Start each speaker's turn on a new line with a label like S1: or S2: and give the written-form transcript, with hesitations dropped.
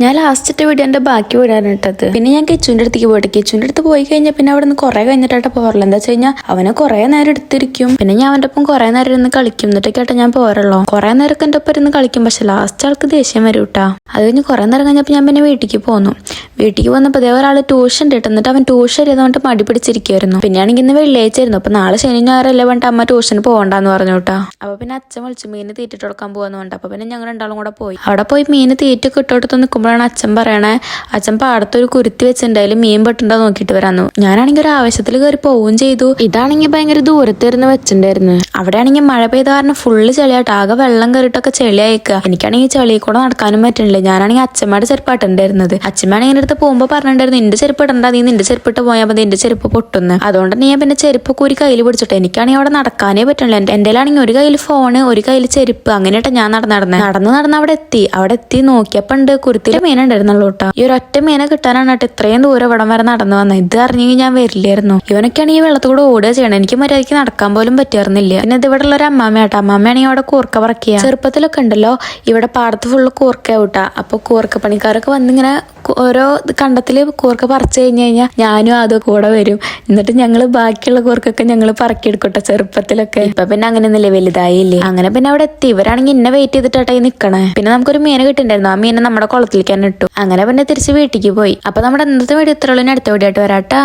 S1: ഞാൻ ലാസ്റ്റ് വീഡിയോന്റെ ബാക്കി വിടാൻ ഇട്ടത്. പിന്നെ ഞാൻ കിച്ചുവിന്റെ അടുത്തേക്ക് പോയിട്ട് കിച്ചുവിന്റെ അടുത്ത് പോയി കഴിഞ്ഞാൽ പിന്നെ അവിടെ നിന്ന് കുറെ കഴിഞ്ഞിട്ടായിട്ട് പോരല്ലോ. എന്താ വെച്ച് കഴിഞ്ഞാൽ അവനെ കുറെ നേരം എടുത്തിരിക്കും. പിന്നെ ഞാൻ അവന്റെ ഒപ്പം കുറെ നേരം ഇരുന്ന് കളിക്കും. എന്നിട്ടൊക്കെ ഞാൻ പോരല്ലോ. കുറെ നേരം എന്റെ ഒപ്പം ഇരുന്ന് കളിക്കും. പക്ഷെ ലാസ്റ്റ് ആൾക്ക് ദേഷ്യം വരും കേട്ടാ. അത് കഴിഞ്ഞ് കുറെ നേരം കഴിഞ്ഞപ്പോൾ ഞാൻ പിന്നെ വീട്ടിലേക്ക് പോന്നു. വീട്ടിലേക്ക് വന്നപ്പോൾ അതേ ഒരാൾ ട്യൂഷൻ ഇട്ട് എന്നിട്ട് അവൻ ട്യൂഷൻ എഴുതാണ്ട് മടി പിടിച്ചിരിക്കുവായിരുന്നു. പിന്നെയാണെങ്കിൽ ഇന്ന് വെള്ളിയാഴ്ച ആയിരുന്നു. അപ്പൊ നാളെ ശനി ഞായറല്ലേ പറഞ്ഞിട്ട് അമ്മ ട്യൂഷന് പോകണ്ടെന്ന് പറഞ്ഞു കേട്ടാ. അപ്പൊ പിന്നെ അച്ഛൻ വിളിച്ചു മീന് തീറ്റിട്ട് കൊടുക്കാൻ പോകാന്ന് പറഞ്ഞിട്ട്. അപ്പൊ പിന്നെ ഞങ്ങൾ രണ്ടാളും കൂടെ പോയി. അവിടെ പോയി മീന് തീറ്റ കിട്ടോട്ട് നിൽക്കുമ്പോഴാണ് അച്ഛൻ പറയണേ, അച്ഛൻ പാടത്തൊരു കുരുത്തി വെച്ചിട്ടുണ്ടായാലും മീൻ പെട്ടുണ്ടോ നോക്കിയിട്ട് വരാന്നു. ഞാനാണെങ്കിൽ ഒരു ആവശ്യത്തിൽ കയറി പോവുകയും ചെയ്തു. ഇതാണെങ്കിൽ ഭയങ്കര ദൂരത്തിരുന്ന് വെച്ചിട്ടുണ്ടായിരുന്നു. അവിടെ ആണെങ്കിൽ മഴ പെയ്ത കാരണം ഫുള്ള് ചെളിയായിട്ട് ആകെ വെള്ളം കയറിയിട്ടൊക്കെ ചെളിയായിക്കുക. എനിക്കാണെങ്കിൽ ചെളിയിൽ കൂടെ നടക്കാനും പറ്റുന്നില്ല. ഞാനാണെങ്കിൽ അച്ഛമ്മയുടെ ചെരുപ്പാട്ടുണ്ടായിരുന്നത്. അച്ഛമ്മയാണെങ്കിൽ അടുത്ത് പോകുമ്പോൾ പറഞ്ഞിട്ടുണ്ടായിരുന്നു, നിന്റെ ചെരുപ്പ് ഇടണ്ട, നീ നിന്റെ ചെരുപ്പിട്ട് പോയാൽ മതി, എന്റെ ചെരുപ്പ് പൊട്ടുന്നു. അതുകൊണ്ട് ഞാൻ പിന്നെ ചെരുപ്പ് കൂരി കയ്യിൽ പിടിച്ചിട്ട് എനിക്കാണെങ്കിൽ അവിടെ നടക്കാനേ പറ്റില്ല. എന്റെ ആണെങ്കിൽ ഒരു കയ്യിൽ ഫോണ്, ഒരു കയ്യിൽ ചെരുപ്പ്, അങ്ങനെയായിട്ട് ഞാൻ നടന്ന് അവിടെ എത്തി നോക്കിയപ്പോ ഉണ്ട് കുരുത്തിലെ മീൻ ഉണ്ടായിരുന്നുള്ളൂ കേട്ടോ. ഈ ഒരൊറ്റ മീനെ കിട്ടാനാണ് കേട്ടോ ഇത്രയും ദൂരം ഇവിടം വരെ നടന്നു വന്നത്. ഇത് അറിഞ്ഞെങ്കിൽ ഞാൻ വരില്ലായിരുന്നു. ഇവനൊക്കെയാണെങ്കിൽ ഈ വെള്ളത്തൂടെ ഓടുക ചെയ്യണം. എനിക്ക് മര്യാദയ്ക്ക് നടക്കാൻ പോലും പറ്റിയിരുന്നില്ല. പിന്നെ ഇത് ഇവിടെ ഉള്ള ഒരു അമ്മാമ്മയാട്ടോ. അമ്മാമ്മയാണെങ്കിൽ അവിടെ കൂർക്ക പറക്കുക. ചെറുപ്പത്തിലൊക്കെ ഉണ്ടല്ലോ ഇവിടെ പാടത്ത് ഫുള്ള് കൂർക്കയാവൂട്ടാ. അപ്പൊ കൂർക്ക പണിക്കാരൊക്കെ വന്നിങ്ങനെ ഓരോ കണ്ടത്തില് കൂർക്ക പറിച്ചു കഴിഞ്ഞാൽ ഞാനും അതും കൂടെ വരും. എന്നിട്ട് ഞങ്ങള് ബാക്കിയുള്ള കൂർക്കൊക്കെ ഞങ്ങള് പറക്കിയെടുക്കട്ടെ ചെറുപ്പത്തിലൊക്കെ. ഇപ്പൊ പിന്നെ അങ്ങനെയൊന്നുമില്ലേ, വലുതായില്ലേ. അങ്ങനെ പിന്നെ അവിടെ എത്തി. ഇവരാണെങ്കിൽ എന്നെ വെയിറ്റ് ചെയ്തിട്ടായി നിക്കണേ. പിന്നെ നമുക്കൊരു മീനെ കിട്ടിണ്ടായിരുന്നു. ആ മീനെ നമ്മുടെ കുളത്തിലേക്ക് തന്നെ ഇട്ടു. അങ്ങനെ പിന്നെ തിരിച്ച് വീട്ടിലേക്ക് പോയി. അപ്പൊ നമ്മുടെ ഇന്നത്തെ വീഡിയോ ഇത്രയുള്ളൂ. അടുത്ത വീഡിയോ ആയിട്ട് വരാട്ടാ.